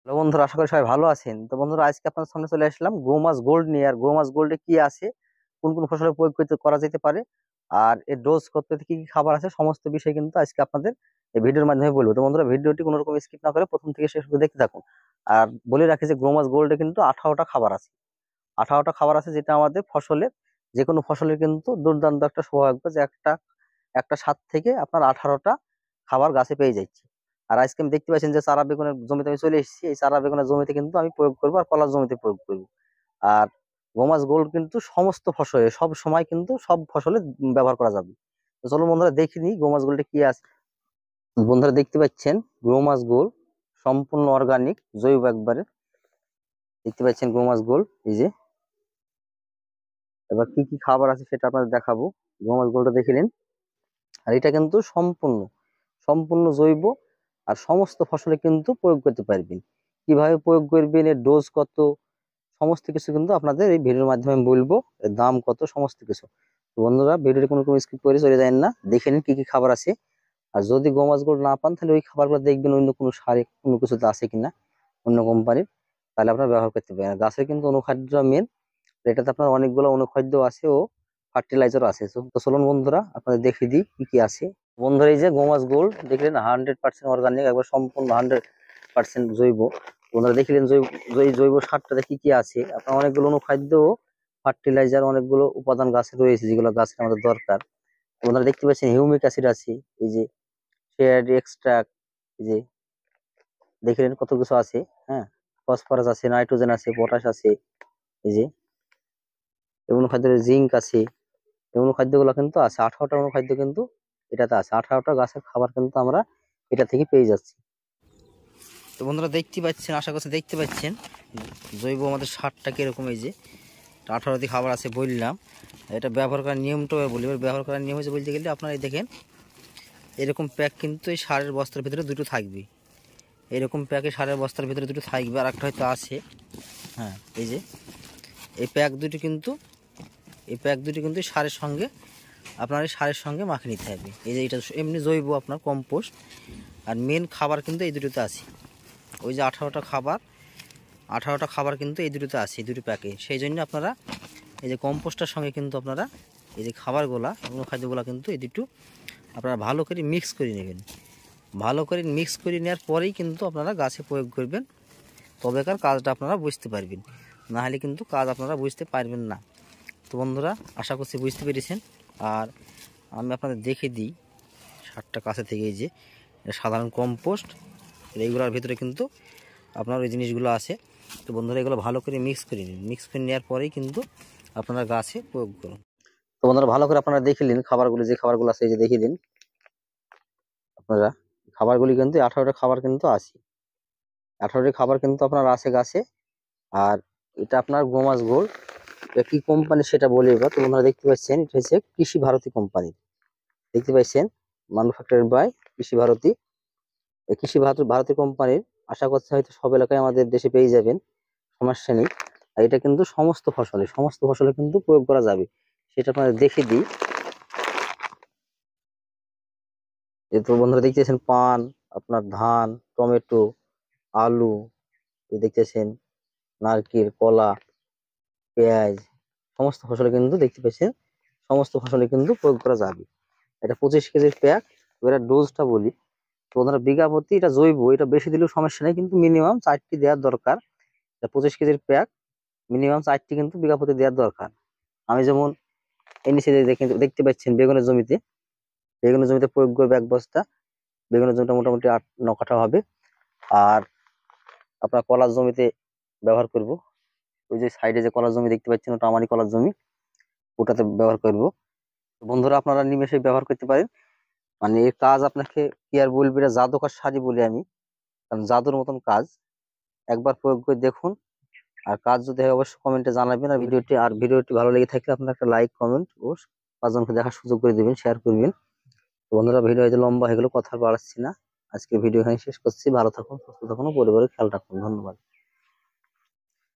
Hello বন্ধুরা, আশা করি সবাই ভালো আছেন। তো বন্ধুরা, আজকে আপনার সামনে চলে আসলাম গ্রোমাস গোল্ড নিয়ে। আর গ্রোমাস গোল্ডে কি আছে, কোন কোন ফসলে প্রয়োগ করতে করা যেতে পারে, আর এর ডোজ কত, কি কি খাবার আছে, সমস্ত বিষয় কিন্তু আজকে আপনাদের এই ভিডিওর মাধ্যমে বলবো। তো বন্ধুরা, ভিডিওটি কোনো রকম স্কিপ না করে প্রথম থেকে শেষ পর্যন্ত দেখতে থাকুন। আর বলে রাখি যে গ্রোমাস গোল্ডে কিন্তু 18টা খাবার আছে। 18টা খাবার আছে, যেটা আমাদের ফসলের, যে কোনো ফসলের কিন্তু দুর্দান্ত একটা সৌভাগ্য যে একটা একটা স্বাদ থেকে আপনার 18টা খাবার গাছে পেয়ে যাচ্ছে। আর আজকে আমি দেখতে পাচ্ছেন যে চারা বেগুনের জমিতে আমি চলে এসেছি। এই চারা বেগুনের জমিতে কিন্তু আমি প্রয়োগ করবো, আর কলার জমিতে প্রয়োগ করবো। আর গোমাস গোল্ড কিন্তু সমস্ত ফসলে, সব সময় কিন্তু সব ফসলে ব্যবহার করা যাবে। তো চলো বন্ধুরা, দেখে নিই গোমাস গোল্ডে কি আছে। বন্ধুরা দেখতে পাচ্ছেন গ্রোমাস গোল্ড সম্পূর্ণ অর্গানিক, জৈব একবারে। দেখতে পাচ্ছেন গ্রোমাস গোল্ড, এই যে। এবার কি কি খাবার আছে সেটা আপনাদের দেখাবো। গ্রোমাস গোল্ডটা দেখে নিন। আর এটা কিন্তু সম্পূর্ণ সম্পূর্ণ জৈব, আর সমস্ত ফসলে কিন্তু প্রয়োগ করতে পারবেন। কিভাবে প্রয়োগ করবেন, এর ডোজ কত, সমস্ত কিছু কিন্তু আপনাদের এই ভিডিওর মাধ্যমে আমি বলবো। এর দাম কত, সমস্ত কিছু। তো বন্ধুরা, ভিডিওটি কোনো কোনো স্কিপ করে চলে যায় না, দেখে নিন কি কি খাবার আছে। আর যদি গোমাস গোল্ড না পান, তাহলে ওই খাবারগুলো দেখবেন অন্য কোনো সারে কোনো কিছুতে আছে কিনা, অন্য কোম্পানির, তাহলে আপনারা ব্যবহার করতে পারেন। গাছের কিন্তু অনুখাদ্য মেন, এটাতে আপনার অনেকগুলো অনুখাদ্য আছে ও ফার্টিলাইজার আছে। তো চলুন বন্ধুরা, আপনাদের দেখিয়ে দিই কি কি আছে। বন্ধুরা, এই যে গোমাস গোল্ড দেখলেন, 100% অর্গানিক, একবার সম্পূর্ণ 100% জৈব। বন্ধুরা দেখলেন জৈব, জৈব সারটাতে কি কি আছে। আপনার অনেকগুলো অনুখাদ্য ও ফার্টিলাইজার, অনেকগুলো উপাদান গাছে রয়েছে, যেগুলো গাছের আমাদের দরকার। বন্ধুরা দেখতে পাচ্ছেন হিউমিক অ্যাসিড আছে, এই যে শেয়ার এক্সট্রাক্ট, এই যে দেখলেন কত কিছু আছে। হ্যাঁ, ফসফরাস আছে, নাইট্রোজেন আছে, পটাশ আছে, এই যে এই অনুখাদ্যের জিঙ্ক আছে। এই অনুখাদ্যগুলো কিন্তু আছে, 18টা অনুখাদ্য কিন্তু এটাতে আছে। 18টা গাছের খাবার কিন্তু আমরা এটা থেকে পেয়ে যাচ্ছি। তো বন্ধুরা দেখতে পাচ্ছেন, আশা করছি দেখতে পাচ্ছেন জৈব আমাদের সারটা কিরকম। এই যে 18টি খাবার আছে বললাম। এটা ব্যবহার করার নিয়মটা বলি। এবার ব্যবহার করার নিয়ম হচ্ছে বলতে গেলে, আপনারা এই দেখেন এরকম প্যাক কিন্তু এই সারের বস্তার ভিতরে দুটো থাকবে। এরকম প্যাকে সারের বস্তার ভিতরে দুটো থাকবে, আর একটা হয়তো আছে। হ্যাঁ, এই যে এই প্যাক দুটি কিন্তু, এই প্যাক দুটি কিন্তু সারের সঙ্গে, আপনার এই সারের সঙ্গে মাখিয়ে নিতে হবে। এই যে এটা এমনি জৈব আপনার কম্পোস্ট, আর মেন খাবার কিন্তু এই দুটোতে আছে। ওই যে 18টা খাবার কিন্তু এই দুটোতে আছে, এই দুটো প্যাকে। সেই জন্য আপনারা এই যে কম্পোস্টের সঙ্গে কিন্তু আপনারা এই যে খাবারগুলা এবং খাদ্যগুলা কিন্তু এই দুটো আপনারা ভালো করে মিক্স করে নেবেন। ভালো করে মিক্স করে নেওয়ার পরেই কিন্তু আপনারা গাছে প্রয়োগ করবেন, তবেকার কাজটা আপনারা বুঝতে পারবেন। না হলে কিন্তু কাজ আপনারা বুঝতে পারবেন না। তো বন্ধুরা, আশা করছি বুঝতে পেরেছেন। আর আমি আপনাদের দেখে দিই সারটা কাছে থেকে। এই যে সাধারণ কম্পোস্ট, এইগুলোর ভিতরে কিন্তু আপনার ওই জিনিসগুলো আছে। তো বন্ধুরা, এগুলো ভালো করে মিক্স করে নিন। মিক্স করে নেওয়ার পরেই কিন্তু আপনারা গাছে প্রয়োগ করুন। তো বন্ধুরা, ভালো করে আপনারা দেখে নিন খাবারগুলো, যে খাবারগুলো আছে এই যে দেখে দিন আপনারা। খাবারগুলি কিন্তু 18টা খাবার কিন্তু আছে, 18টি খাবার কিন্তু আপনার আছে গাছে। আর এটা আপনার গোমাস গোল্ড, এটা কি কোম্পানি সেটা বলি এবার। তো বন্ধুরা দেখতে পাচ্ছেন, এটা হচ্ছে কৃষি ভারতী কোম্পানি। দেখতে পাচ্ছেন ম্যানুফ্যাকচার বাই কৃষি ভারতী। এই কৃষি ভারতী কোম্পানির, আশা করছি হয়তো সব এলাকায় আমাদের দেশে পেয়ে যাবেন, সমস্যা নেই। আর এটা কিন্তু সমস্ত ফসলে কিন্তু প্রয়োগ করা যাবে, সেটা আপনাদের দেখে দিই। এই তো বন্ধুরা দেখতেছেন পান, আপনার ধান, টমেটো, আলু, এই দেখতেছেন নারকেল, কলা, পেঁয়াজ, সমস্ত ফসলে কিন্তু দেখতে পাচ্ছেন, সমস্ত ফসলে কিন্তু প্রয়োগ করা যাবে। এটা 25 কেজির প্যাক। এবার ডোজটা বলি। তো ওনারা বিঘা প্রতি, এটা জৈব, এটা বেশি দিলেও সমস্যা নেই, কিন্তু মিনিমাম 4টি দেওয়ার দরকার। এটা 25 কেজির প্যাক, মিনিমাম 4টি কিন্তু বিঘা প্রতি দেওয়ার দরকার। আমি যেমন এই নিচে দেখতে পাচ্ছেন বেগুনের জমিতে প্রয়োগ করবে 1 বস্তা। বেগুনের জমিটা মোটামুটি 8-9 কাঠা হবে। আর আপনার কলার জমিতে ব্যবহার করব, ওই যে সাইডে যে কলার জমি দেখতে পাচ্ছেন, ওটা আমারই কলার জমি, ওটাতে ব্যবহার করব। বন্ধুরা, আপনারা নিমেষে ব্যবহার করতে পারেন। মানে এর কাজ আপনাকে কি আর বলবো, এটা জাদুকর সাজি বলি আমি, কারণ জাদুর মতন কাজ। একবার প্রয়োগ করে দেখুন, আর কাজ যদি হয় অবশ্যই কমেন্টে জানাবেন। আর ভিডিওটি ভালো লেগে থাকলে আপনারা একটা লাইক, কমেন্ট ও 5 জনকে দেখার সুযোগ করে দিবেন, শেয়ার করবেন। তো বন্ধুরা, ভিডিও হয়তো লম্বা হয়ে গেল, কথা বাড়াচ্ছি না। আজকে ভিডিও এখানে শেষ করছি। ভালো থাকুন, সুস্থ থাকুন, পরিবারের খেয়াল রাখুন। ধন্যবাদ।